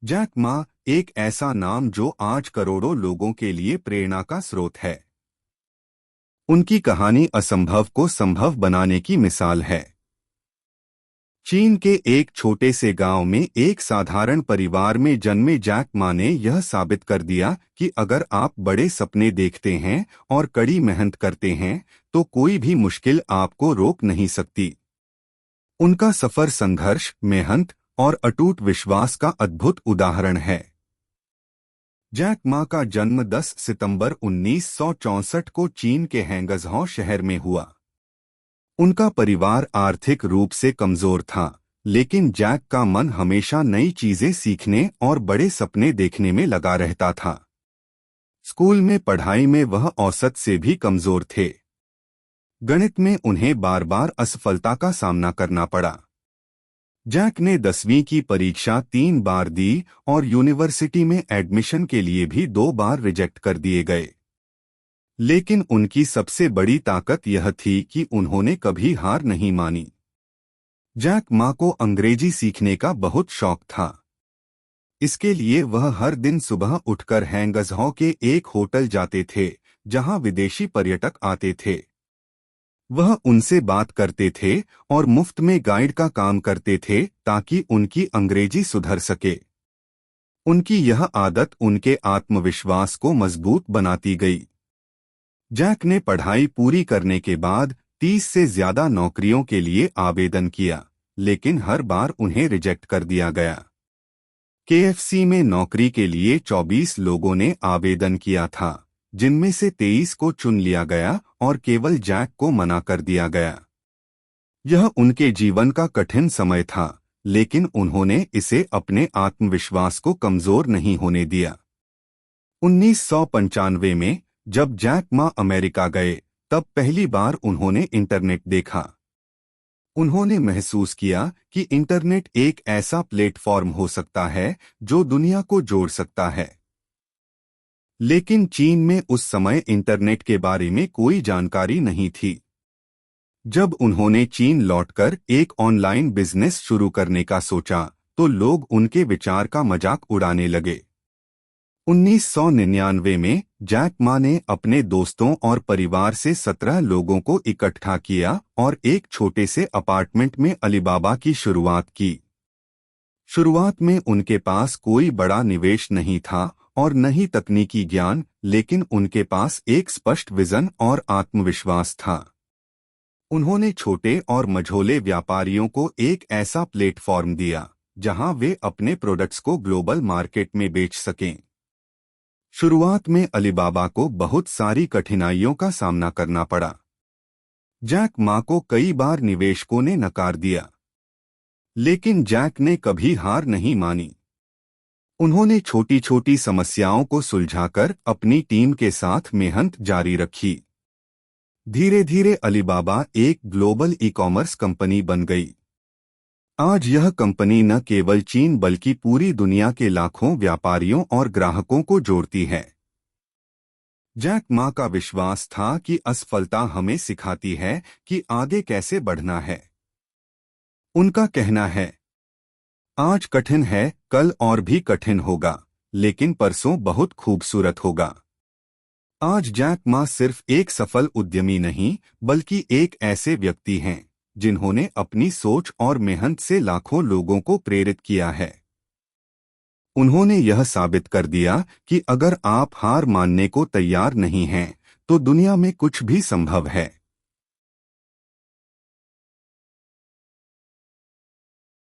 Jack Ma एक ऐसा नाम जो आज करोड़ों लोगों के लिए प्रेरणा का स्रोत है। उनकी कहानी असंभव को संभव बनाने की मिसाल है। चीन के एक छोटे से गांव में एक साधारण परिवार में जन्मे जैक मा ने यह साबित कर दिया कि अगर आप बड़े सपने देखते हैं और कड़ी मेहनत करते हैं तो कोई भी मुश्किल आपको रोक नहीं सकती। उनका सफर संघर्ष, मेहनत और अटूट विश्वास का अद्भुत उदाहरण है। जैक मा का जन्म 10 सितंबर 1964 को चीन के हैंगझाओ शहर में हुआ। उनका परिवार आर्थिक रूप से कमजोर था, लेकिन जैक का मन हमेशा नई चीजें सीखने और बड़े सपने देखने में लगा रहता था। स्कूल में पढ़ाई में वह औसत से भी कमजोर थे। गणित में उन्हें बार बार असफलता का सामना करना पड़ा। जैक ने 10वीं की परीक्षा 3 बार दी और यूनिवर्सिटी में एडमिशन के लिए भी 2 बार रिजेक्ट कर दिए गए। लेकिन उनकी सबसे बड़ी ताकत यह थी कि उन्होंने कभी हार नहीं मानी। जैक मा को अंग्रेजी सीखने का बहुत शौक था। इसके लिए वह हर दिन सुबह उठकर हैंगझाओ के एक होटल जाते थे, जहां विदेशी पर्यटक आते थे। वह उनसे बात करते थे और मुफ्त में गाइड का काम करते थे ताकि उनकी अंग्रेजी सुधर सके। उनकी यह आदत उनके आत्मविश्वास को मजबूत बनाती गई। जैक ने पढ़ाई पूरी करने के बाद 30 से ज्यादा नौकरियों के लिए आवेदन किया, लेकिन हर बार उन्हें रिजेक्ट कर दिया गया। केएफसी में नौकरी के लिए 24 लोगों ने आवेदन किया था, जिनमें से 23 को चुन लिया गया और केवल जैक को मना कर दिया गया। यह उनके जीवन का कठिन समय था, लेकिन उन्होंने इसे अपने आत्मविश्वास को कमजोर नहीं होने दिया। 1995 में जब जैक मा अमेरिका गए, तब पहली बार उन्होंने इंटरनेट देखा। उन्होंने महसूस किया कि इंटरनेट एक ऐसा प्लेटफॉर्म हो सकता है जो दुनिया को जोड़ सकता है। लेकिन चीन में उस समय इंटरनेट के बारे में कोई जानकारी नहीं थी। जब उन्होंने चीन लौटकर एक ऑनलाइन बिजनेस शुरू करने का सोचा, तो लोग उनके विचार का मजाक उड़ाने लगे। 1999 में जैक मा ने अपने दोस्तों और परिवार से 17 लोगों को इकट्ठा किया और एक छोटे से अपार्टमेंट में अलीबाबा की शुरुआत की। शुरुआत में उनके पास कोई बड़ा निवेश नहीं था और न ही तकनीकी ज्ञान, लेकिन उनके पास एक स्पष्ट विजन और आत्मविश्वास था। उन्होंने छोटे और मझोले व्यापारियों को एक ऐसा प्लेटफॉर्म दिया जहां वे अपने प्रोडक्ट्स को ग्लोबल मार्केट में बेच सकें। शुरुआत में अलीबाबा को बहुत सारी कठिनाइयों का सामना करना पड़ा। जैक मा को कई बार निवेशकों ने नकार दिया, लेकिन जैक ने कभी हार नहीं मानी। उन्होंने छोटी छोटी समस्याओं को सुलझाकर अपनी टीम के साथ मेहनत जारी रखी। धीरे धीरे अलीबाबा एक ग्लोबल ई-कॉमर्स कंपनी बन गई। आज यह कंपनी न केवल चीन बल्कि पूरी दुनिया के लाखों व्यापारियों और ग्राहकों को जोड़ती है। जैक मा का विश्वास था कि असफलता हमें सिखाती है कि आगे कैसे बढ़ना है। उनका कहना है, आज कठिन है, कल और भी कठिन होगा, लेकिन परसों बहुत खूबसूरत होगा। आज जैक मा सिर्फ एक सफल उद्यमी नहीं, बल्कि एक ऐसे व्यक्ति हैं जिन्होंने अपनी सोच और मेहनत से लाखों लोगों को प्रेरित किया है। उन्होंने यह साबित कर दिया कि अगर आप हार मानने को तैयार नहीं हैं, तो दुनिया में कुछ भी संभव है।